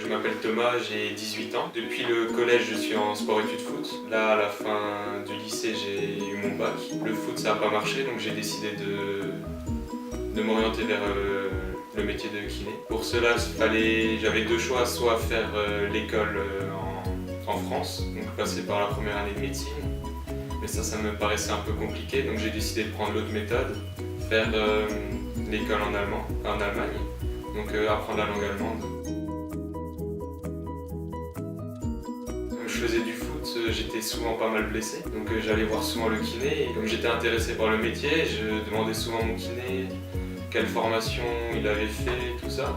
Je m'appelle Thomas, j'ai 18 ans. Depuis le collège, je suis en sport-études foot. Là, à la fin du lycée, j'ai eu mon bac. Le foot, ça n'a pas marché, donc j'ai décidé de m'orienter vers le métier de kiné. Pour cela, j'avais deux choix, soit faire l'école en France, donc passer par la première année de médecine. Mais ça me paraissait un peu compliqué, donc j'ai décidé de prendre l'autre méthode, faire l'école en Allemagne, donc apprendre la langue allemande. Comme je faisais du foot, j'étais souvent pas mal blessé, donc j'allais voir souvent le kiné. Et comme j'étais intéressé par le métier, je demandais souvent à mon kiné quelle formation il avait fait, tout ça.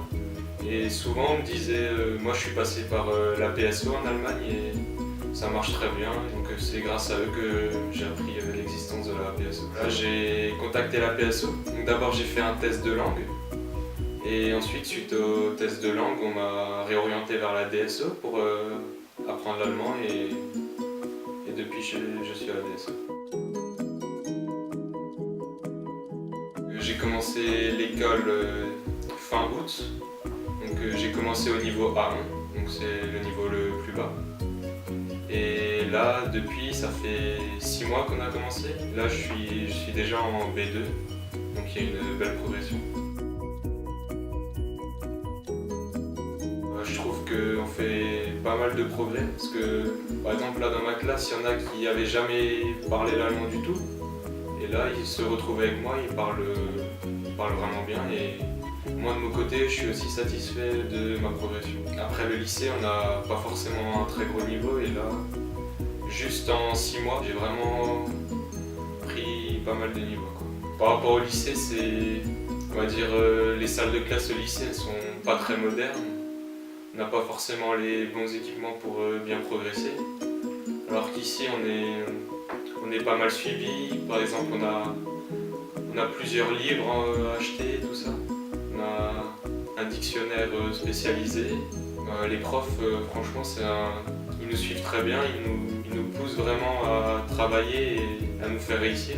Et souvent on me disait, moi je suis passé par la PSO en Allemagne et ça marche très bien, donc c'est grâce à eux que j'ai appris l'existence de la PSO. Là j'ai contacté la PSO, donc d'abord j'ai fait un test de langue, et ensuite suite au test de langue on m'a réorienté vers la DSO pour apprendre l'allemand et depuis je suis à la DSO. J'ai commencé l'école fin août, donc j'ai commencé au niveau A1, donc c'est le niveau le plus bas. Et là, depuis, ça fait 6 mois qu'on a commencé. Là, je suis déjà en B2, donc il y a une belle progression. Je trouve qu'on fait pas mal de progrès, parce que, par exemple, là dans ma classe, il y en a qui n'avaient jamais parlé l'allemand du tout. Et là, ils se retrouvent avec moi, ils parlent vraiment bien. Et moi, de mon côté, je suis aussi satisfait de ma progression. Après le lycée, on n'a pas forcément un très gros niveau, et là, juste en 6 mois, j'ai vraiment pris pas mal de niveaux, quoi. Par rapport au lycée, on va dire, les salles de classe au lycée, elles sont pas très modernes. On n'a pas forcément les bons équipements pour bien progresser. Alors qu'ici, on est pas mal suivi. Par exemple, on a plusieurs livres à acheter, tout ça. On a un dictionnaire spécialisé. Les profs, franchement, ils nous suivent très bien, ils nous poussent vraiment à travailler et à nous faire réussir.